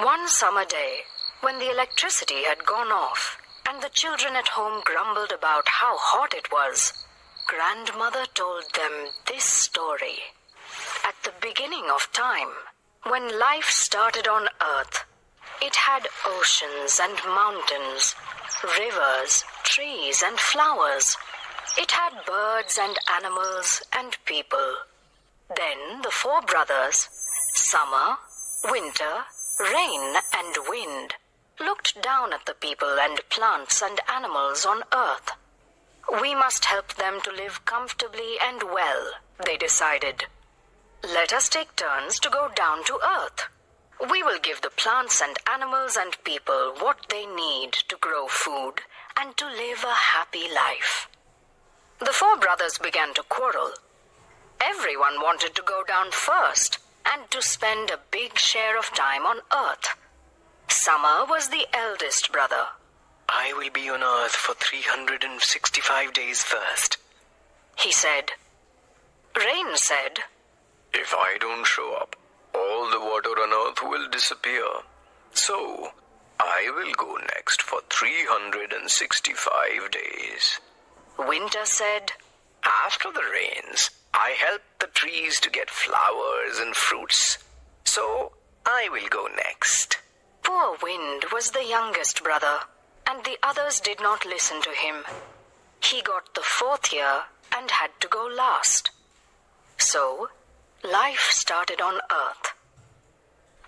One summer day, when the electricity had gone off and the children at home grumbled about how hot it was, Grandmother told them this story. At the beginning of time, when life started on Earth, it had oceans and mountains, rivers, trees and flowers. It had birds and animals and people. Then the four brothers, Summer, Winter, Rain and Wind, looked down at the people and plants and animals on Earth. We must help them to live comfortably and well, they decided. Let us take turns to go down to Earth. We will give the plants and animals and people what they need to grow food and to live a happy life. The four brothers began to quarrel. Everyone wanted to go down first and to spend a big share of time on Earth. Summer was the eldest brother. I will be on Earth for 365 days first, he said. Rain said, If I don't show up, all the water on Earth will disappear. So, I will go next for 365 days. Winter said, After the rains, I help the trees to get flowers and fruits. So, I will go next. Poor Wind was the youngest brother, and the others did not listen to him. He got the fourth year and had to go last. So, life started on Earth.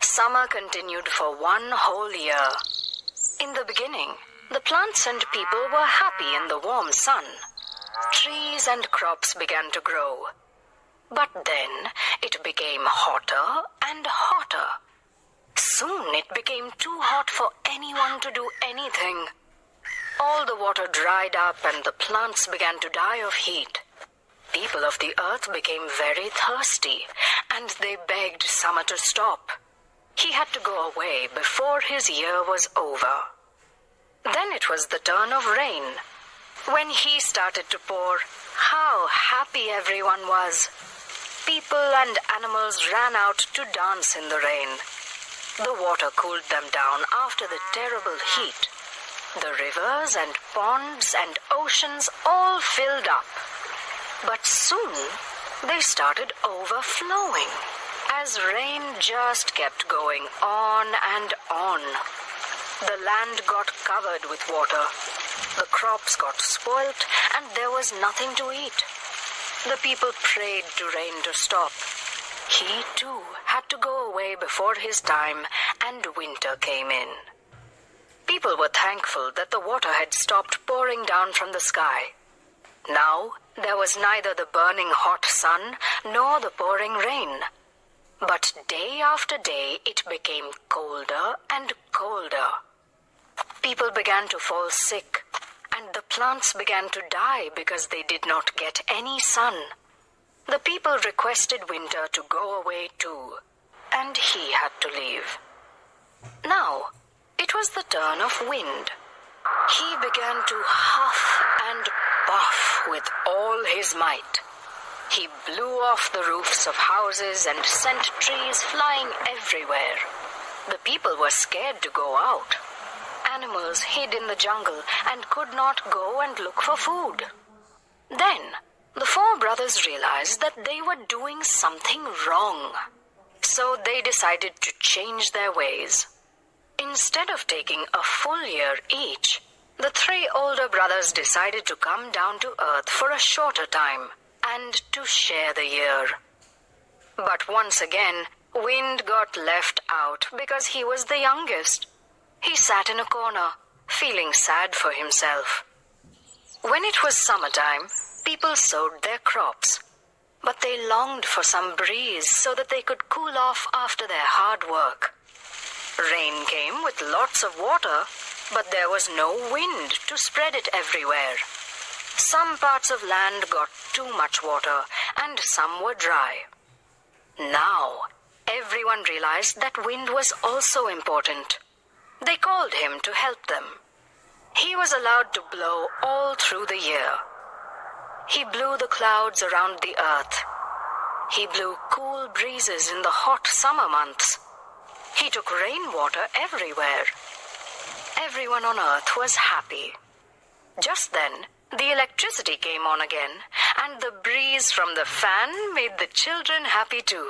Summer continued for one whole year. In the beginning, the plants and people were happy in the warm sun. Trees and crops began to grow. But then it became hotter and hotter. Soon it became too hot for anyone to do anything. All the water dried up and the plants began to die of heat. People of the earth became very thirsty, and they begged Summer to stop. He had to go away before his year was over. Then it was the turn of Rain. When he started to pour, how happy everyone was. People and animals ran out to dance in the rain. The water cooled them down after the terrible heat. The rivers and ponds and oceans all filled up. But soon they started overflowing as rain just kept going on and on. The land got covered with water. The crops got spoilt and there was nothing to eat. The people prayed to Rain to stop. He too had to go away before his time, and winter came in. People were thankful that the water had stopped pouring down from the sky. Now there was neither the burning hot sun nor the pouring rain. But day after day it became colder and colder. People began to fall sick, and the plants began to die because they did not get any sun. The people requested winter to go away too, and he had to leave. Now, it was the turn of Wind. He began to huff and puff with all his might. He blew off the roofs of houses and sent trees flying everywhere. The people were scared to go out. Animals hid in the jungle and could not go and look for food. Then, the four brothers realized that they were doing something wrong. So they decided to change their ways. Instead of taking a full year each, the three older brothers decided to come down to Earth for a shorter time and to share the year. But once again, Wind got left out because he was the youngest. He sat in a corner, feeling sad for himself. When it was summertime, people sowed their crops, but they longed for some breeze so that they could cool off after their hard work. Rain came with lots of water, but there was no wind to spread it everywhere. Some parts of land got too much water, and some were dry. Now, everyone realized that wind was also important. They called him to help them. He was allowed to blow all through the year. He blew the clouds around the earth. He blew cool breezes in the hot summer months. He he took rainwater everywhere. Everyone on Earth was happy. Just then, the electricity came on again, and the breeze from the fan made the children happy too.